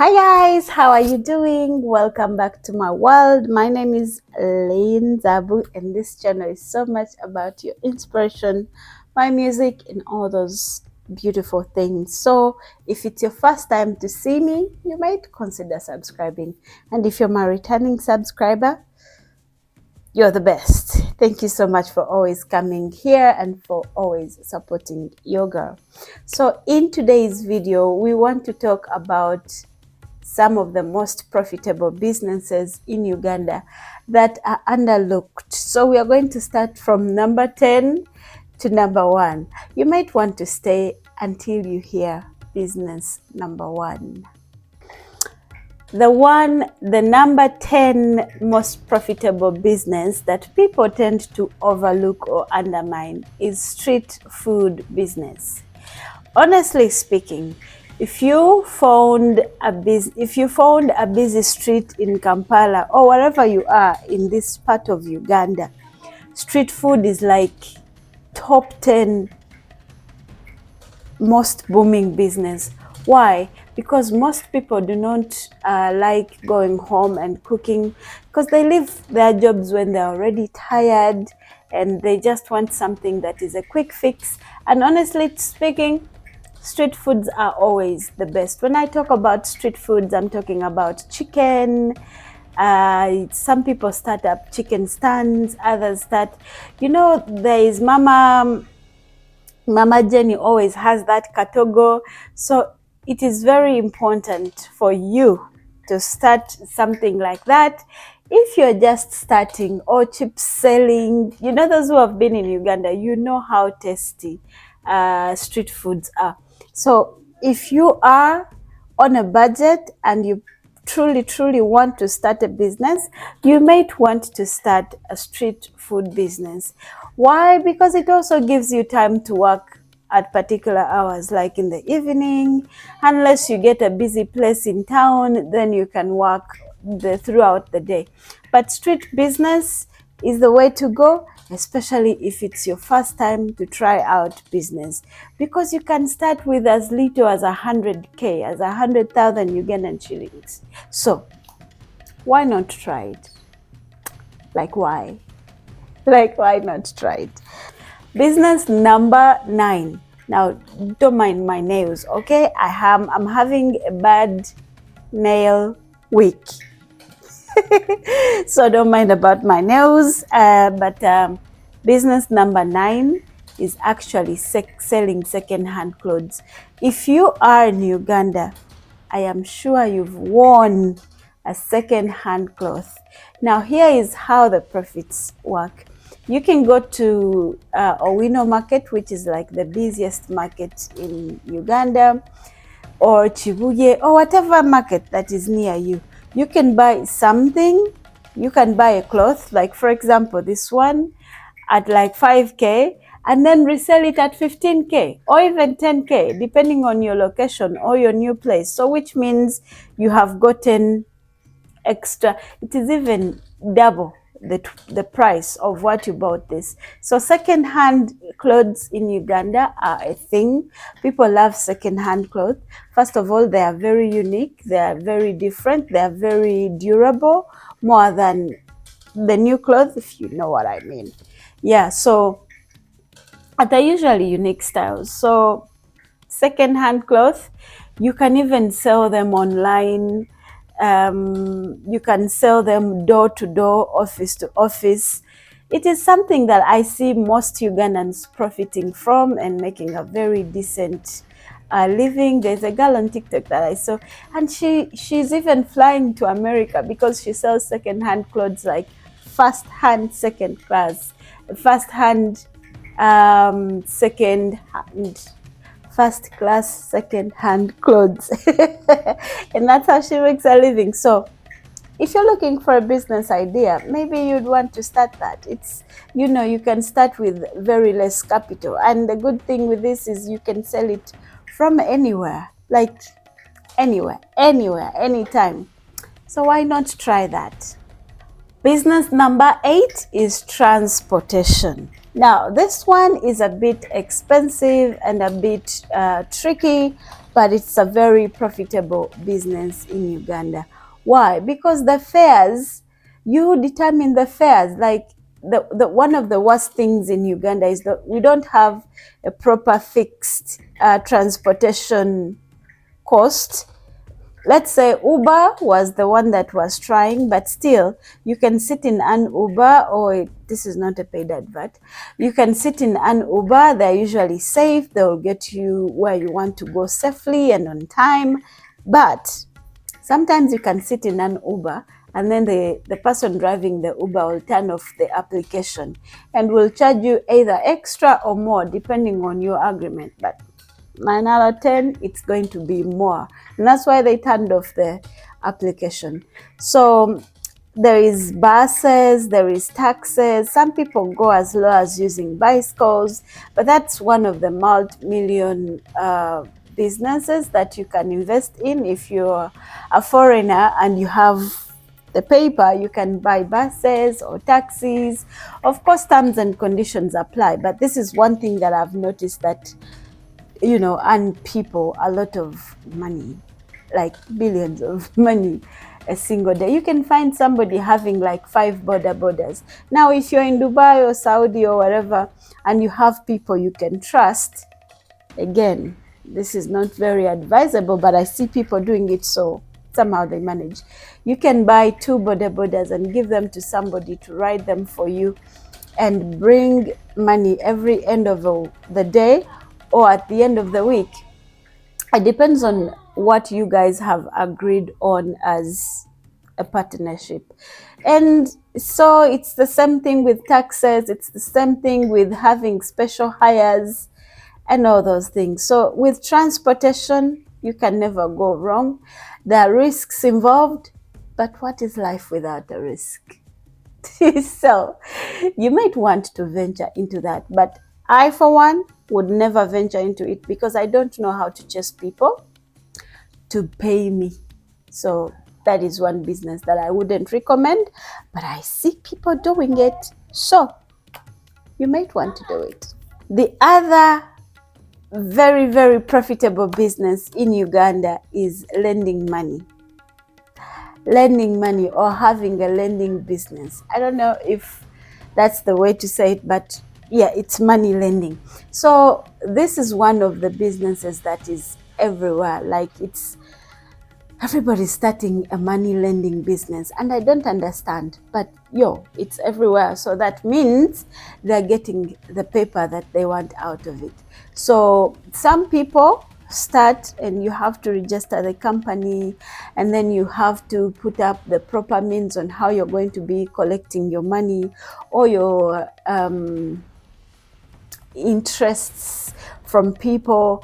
Hi guys, how are you doing? Welcome back to my world. My name is Lynn Zabu, and this channel is so much about your inspiration, my music, and all those beautiful things. So if it's your first time to see me, you might consider subscribing. And if you're my returning subscriber, you're the best. Thank you so much for always coming here and for always supporting your girl. So in today's video, we want to talk about some of the most profitable businesses in Uganda that are underlooked. So we are going to start from number 10 to number 1. You might want to stay until you hear business number 1. The number 10 most profitable business that people tend to overlook or undermine is street food business. Honestly speaking, if you found a busy street in Kampala or wherever you are in this part of Uganda, street food is like top 10 most booming business. Why? Because most people do not like going home and cooking, because they leave their jobs when they're already tired and they just want something that is a quick fix. And honestly speaking, street foods are always the best. When I talk about street foods, I'm talking about chicken. Some people start up chicken stands, others start, there is Mama Jenny always has that katogo. So it is very important for you to start something like that. If you're just starting or chip selling, those who have been in Uganda, you know how tasty street foods are. So if you are on a budget and you truly want to start a business, you might want to start a street food business. Why? Because it also gives you time to work at particular hours, like in the evening. Unless you get a busy place in town, then you can work throughout the day. But street business is the way to go, especially if it's your first time to try out business, because you can start with as little as 100K, as 100,000 Ugandan shillings. So why not try it? Like why? Why not try it? Business number 9. Now, don't mind my nails, okay? I'm having a bad nail week. So don't mind about my nails. But business number 9 is actually selling second-hand clothes. If you are in Uganda, I am sure you've worn a second-hand cloth. Now, here is how the profits work. You can go to Owino market, which is like the busiest market in Uganda, or Chibuye, or whatever market that is near you. You can buy something. You can buy a cloth, like for example, this one at like 5K, and then resell it at 15K or even 10K, depending on your location or your new place. So which means you have gotten extra. It is even double the price of what you bought this. So second-hand clothes in Uganda are a thing. People love second-hand clothes. First of all, they are very unique, they are very different, they are very durable, more than the new clothes, if you know what I mean. Yeah, so they're usually unique styles. So second-hand clothes, you can even sell them online. You can sell them door to door, office to office. It is something that I see most Ugandans profiting from and making a very decent living. There's a girl on TikTok that I saw, and she's even flying to America because she sells second-hand clothes, like first-hand, second-hand, first-class second-hand clothes. And that's how she makes a living. So if you're looking for a business idea, maybe you'd want to start that. It's, you can start with very less capital. And the good thing with this is you can sell it from anywhere, like anywhere, anytime. So why not try that? Business number 8 is transportation. Now, this one is a bit expensive and a bit tricky, but it's a very profitable business in Uganda. Why? Because the fares, you determine the fares. Like the one of the worst things in Uganda is that we don't have a proper fixed transportation cost. Let's say Uber was the one that was trying, but still, you can sit in an Uber, or this is not a paid advert. You can sit in an Uber, they're usually safe, they'll get you where you want to go safely and on time. But sometimes you can sit in an Uber and then the person driving the Uber will turn off the application and will charge you either extra or more depending on your agreement. But 9 out of 10, it's going to be more. And that's why they turned off the application. So there is buses, there is taxis. Some people go as low as using bicycles, but that's one of the multi-million businesses that you can invest in. If you're a foreigner and you have the paper, you can buy buses or taxis. Of course, terms and conditions apply, but this is one thing that I've noticed that, earn people a lot of money, like billions of money a single day. You can find somebody having like 5 borders. Now, if you're in Dubai or Saudi or wherever, and you have people you can trust, again, this is not very advisable, but I see people doing it, so somehow they manage. You can buy 2 borders and give them to somebody to ride them for you and bring money every end of the day or at the end of the week. It depends on what you guys have agreed on as a partnership. And so it's the same thing with taxes, it's the same thing with having special hires and all those things. So with transportation, you can never go wrong. There are risks involved, but what is life without a risk? So you might want to venture into that, but I, for one, would never venture into it because I don't know how to chase people to pay me. So that is one business that I wouldn't recommend, but I see people doing it, so you might want to do it. The other very, very profitable business in Uganda is lending money. Lending money or having a lending business. I don't know if that's the way to say it, but yeah, it's money lending. So this is one of the businesses that is everywhere. Like, it's everybody's starting a money lending business, and I don't understand, but it's everywhere. So that means they're getting the paper that they want out of it. So some people start and you have to register the company, and then you have to put up the proper means on how you're going to be collecting your money or your interests from people.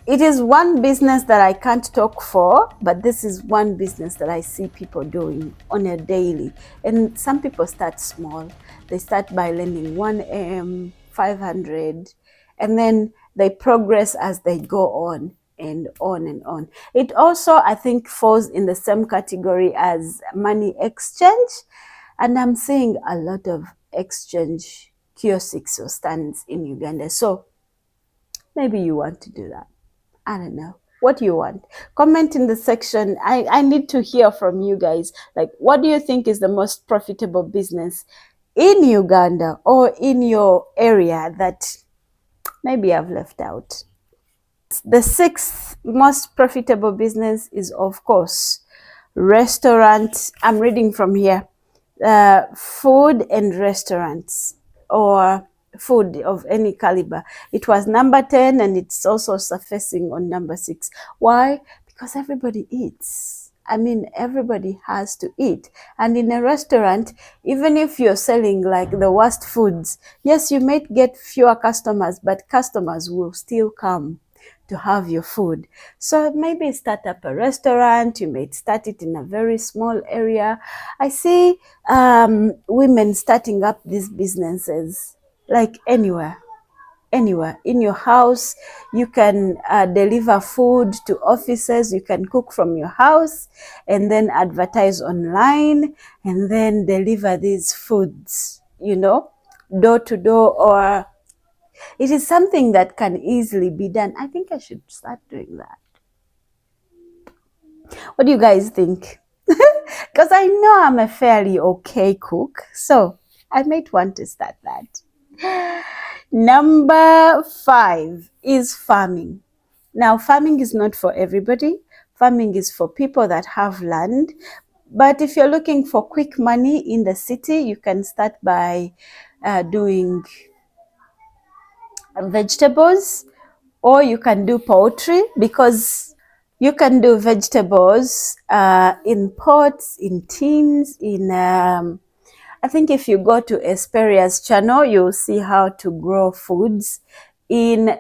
It is one business that I can't talk for, but this is one business that I see people doing on a daily. And some people start small. They start by lending 1M, 500, and then they progress as they go on and on and on. It also, I think, falls in the same category as money exchange. And I'm seeing a lot of exchange kiosks or stands in Uganda. So maybe you want to do that. I don't know. What do you want? Comment in the section. I need to hear from you guys. Like, what do you think is the most profitable business in Uganda or in your area that maybe I've left out? The 6th most profitable business is, of course, restaurants. I'm reading from here. Food and restaurants, or food of any caliber. It was number 10 and it's also surfacing on number 6. Why? Because everybody eats. I mean, everybody has to eat. And in a restaurant, even if you're selling like the worst foods, yes, you might get fewer customers, but customers will still come to have your food. So maybe start up a restaurant. You may start it in a very small area. I see women starting up these businesses like anywhere in your house. You can deliver food to offices. You can cook from your house and then advertise online and then deliver these foods, door to door, or It is something that can easily be done. I think I should start doing that. What do you guys think? Because I know I'm a fairly okay cook, so I might want to start that. Number 5 is farming. Now, farming is not for everybody. Farming is for people that have land. But if you're looking for quick money in the city, you can start by doing vegetables, or you can do poultry, because you can do vegetables in pots, in tins, in I think if you go to Esperia's channel, you'll see how to grow foods in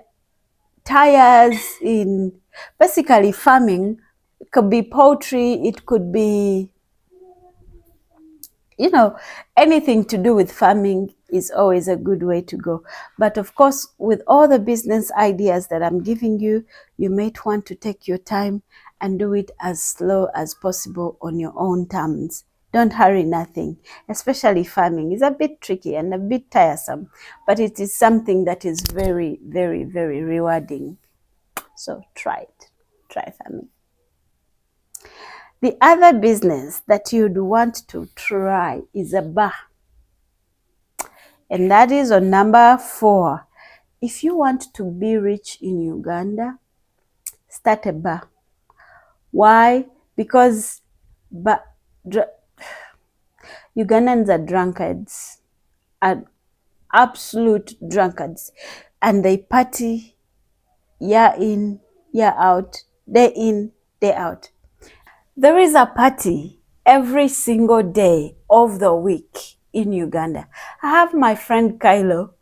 tires, in basically farming. It could be poultry, it could be, anything to do with farming is always a good way to go. But of course, with all the business ideas that I'm giving you, you might want to take your time and do it as slow as possible on your own terms. Don't hurry nothing, especially farming is a bit tricky and a bit tiresome, but it is something that is very, very, very rewarding. So try it. Try farming. The other business that you'd want to try is a bar. And that is on number 4. If you want to be rich in Uganda, start a bar. Why? Because Ugandans are drunkards, are absolute drunkards, and they party year in, year out, day in, day out. There is a party every single day of the week in Uganda. I have my friend Kylo.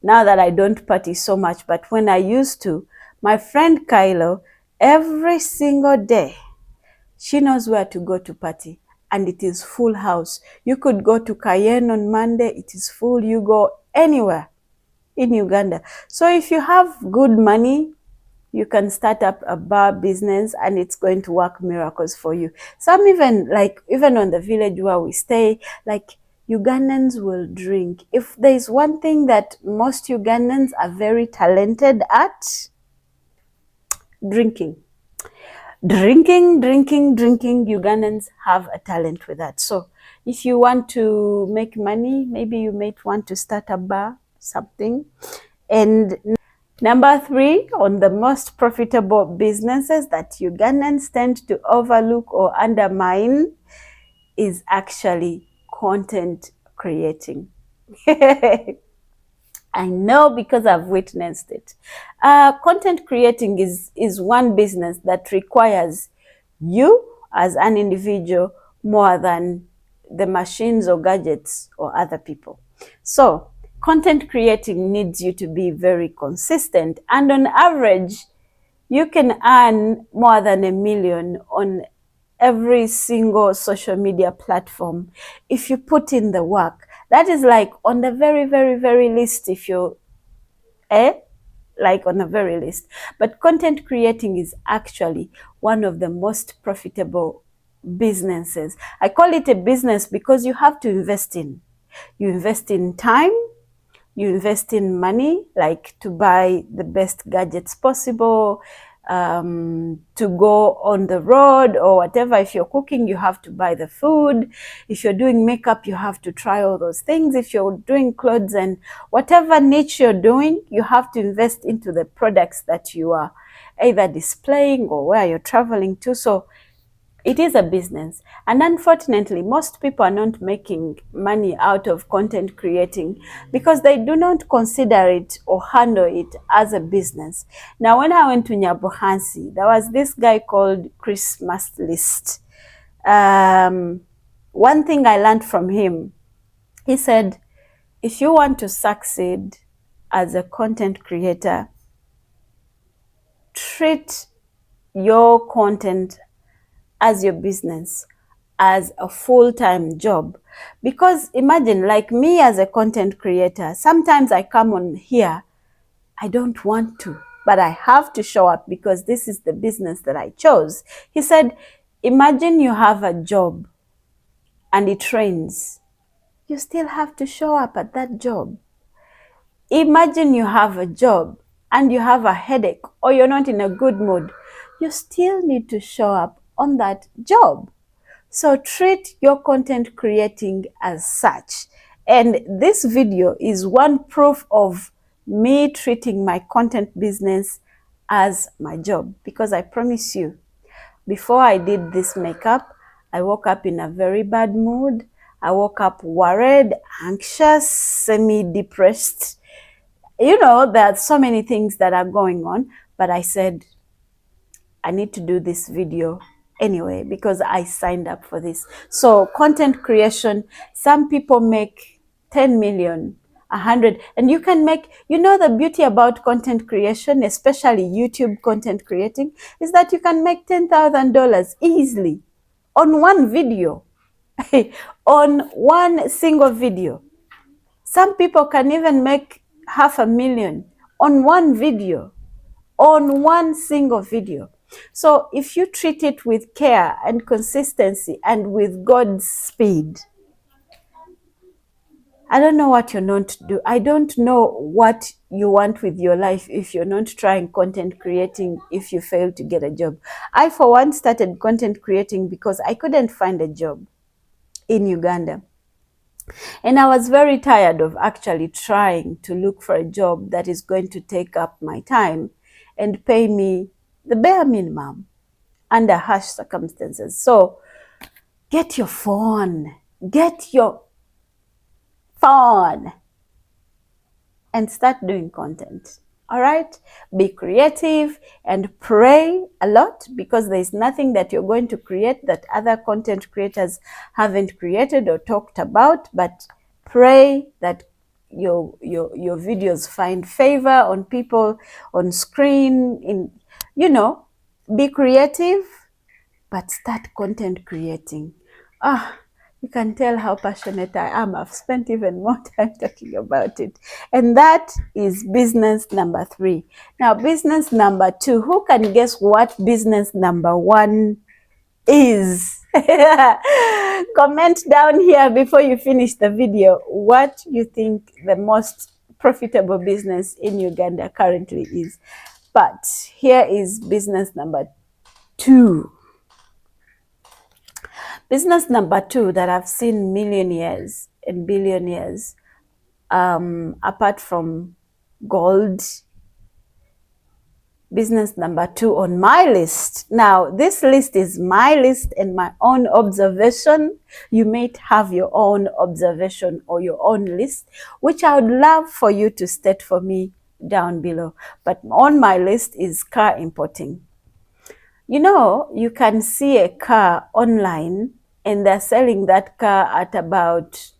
Now that I don't party so much, but when I used to, my friend Kylo, every single day, she knows where to go to party, and it is full house. You could go to Cayenne on Monday, it is full. You go anywhere in Uganda. So if you have good money, you can start up a bar business and it's going to work miracles for you. Some even on the village where we stay, like Ugandans will drink. If there's one thing that most Ugandans are very talented at, drinking. Drinking, Ugandans have a talent with that. So if you want to make money, maybe you might want to start a bar, something. And number 3 on the most profitable businesses that Ugandans tend to overlook or undermine is actually content creating. I know because I've witnessed it. Content creating is one business that requires you as an individual more than the machines or gadgets or other people. So content creating needs you to be very consistent, and on average, you can earn more than $1 million on every single social media platform if you put in the work. That is like on the very, very, very least, if you like on the very least. But content creating is actually one of the most profitable businesses. I call it a business because you have to invest in. You invest in time, you invest in money, like to buy the best gadgets possible, to go on the road or whatever. If you're cooking, you have to buy the food. If you're doing makeup, you have to try all those things. If you're doing clothes and whatever niche you're doing, you have to invest into the products that you are either displaying or where you're traveling to. So it is a business, and unfortunately most people are not making money out of content creating because they do not consider it or handle it as a business. Now, when I went to Nyabohansi, there was this guy called Chris Mastlist. One thing I learned from him, he said, if you want to succeed as a content creator, treat your content as your business, as a full-time job. Because imagine, like me as a content creator, sometimes I come on here, I don't want to, but I have to show up because this is the business that I chose. He said, imagine you have a job and it rains. You still have to show up at that job. Imagine you have a job and you have a headache or you're not in a good mood. You still need to show up on that job. So treat your content creating as such. And this video is one proof of me treating my content business as my job, because I promise you, before I did this makeup, I woke up in a very bad mood. I woke up worried, anxious, semi-depressed. You know, there are so many things that are going on, but I said, I need to do this video anyway because I signed up for this. So content creation, some people make 10 million, 100, and you can make, you know, the beauty about content creation, especially YouTube content creating, is that you can make $10,000 easily on one video, on one single video. Some people can even make $500,000 on one video, on one single video. So if you treat it with care and consistency and with God's speed, I don't know what you're not to do. I don't know what you want with your life if you're not trying content creating, if you fail to get a job. I, for one, started content creating because I couldn't find a job in Uganda. And I was very tired of actually trying to look for a job that is going to take up my time and pay me the bare minimum under harsh circumstances. So get your phone and start doing content. All right? Be creative and pray a lot, because there's nothing that you're going to create that other content creators haven't created or talked about. But pray that your videos find favor on people on screen. Be creative, but start content creating. You can tell how passionate I am. I've spent even more time talking about it. And that is business number 3. Now, business number 2, who can guess what business number 1 is? Comment down here before you finish the video what you think the most profitable business in Uganda currently is. But here is business number 2. Business number 2 that I've seen millionaires and billionaires, apart from gold, business number 2 on my list. Now, this list is my list and my own observation. You may have your own observation or your own list, which I would love for you to state for me down below. But on my list is car importing. You know, you can see a car online and they're selling that car at about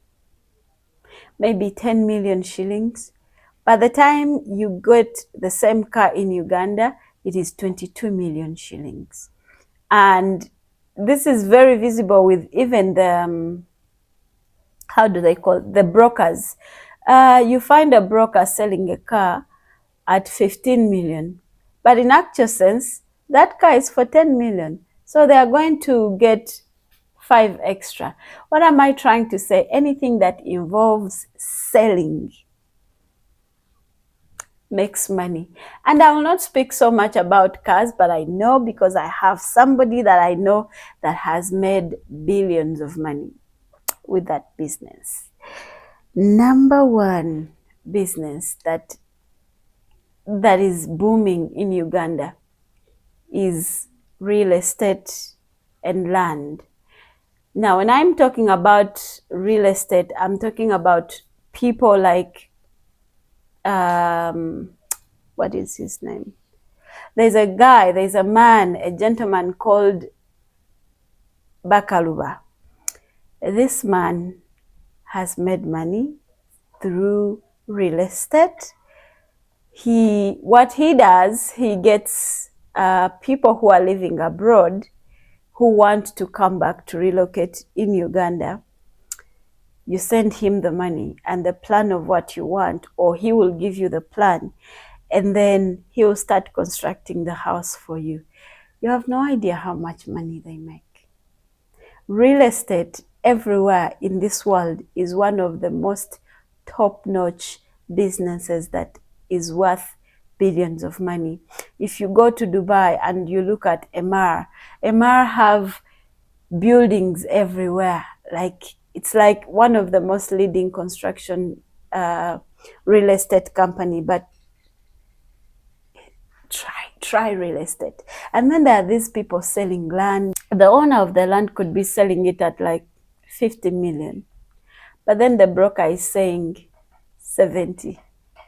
maybe 10 million shillings. By the time you get the same car in Uganda, it is 22 million shillings. And this is very visible with even the, how do they call it? The brokers. You find a broker selling a car at 15 million. But in actual sense, that car is for 10 million. So they are going to get 5 extra. What am I trying to say? Anything that involves selling makes money. And I will not speak so much about cars, but I know because I have somebody that I know that has made billions of money with that business. Number 1 business that is booming in Uganda is real estate and land. Now, when I'm talking about real estate, I'm talking about people like, what is his name? There's a man, a gentleman called Bakaluba. This man has made money through real estate. What he does, he gets people who are living abroad who want to come back to relocate in Uganda. You send him the money and the plan of what you want, or he will give you the plan, and then he will start constructing the house for you. You have no idea how much money they make. Real estate everywhere in this world is one of the most top-notch businesses that is worth billions of money. If you go to Dubai and you look at Emar have buildings everywhere. Like, it's like one of the most leading construction real estate company. But try real estate. And then there are these people selling land. The owner of the land could be selling it at like 50 million. But then the broker is saying 70.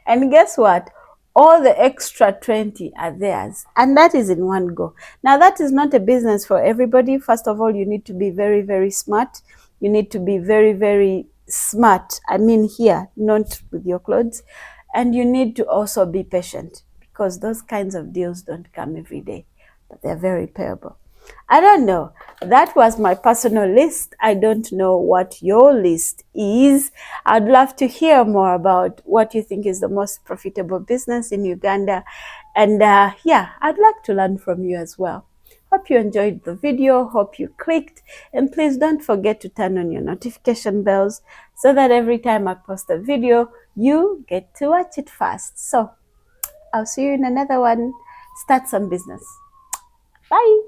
And guess what? All the extra 20 are theirs. And that is in one go. Now, that is not a business for everybody. First of all, you need to be very, very smart. You need to be very, very smart. I mean here, not with your clothes. And you need to also be patient, because those kinds of deals don't come every day, but they're very payable. I don't know. That was my personal list. I don't know what your list is. I'd love to hear more about what you think is the most profitable business in Uganda. And yeah, I'd like to learn from you as well. Hope you enjoyed the video. Hope you clicked. And please don't forget to turn on your notification bells so that every time I post a video, you get to watch it first. So I'll see you in another one. Start some business. Bye.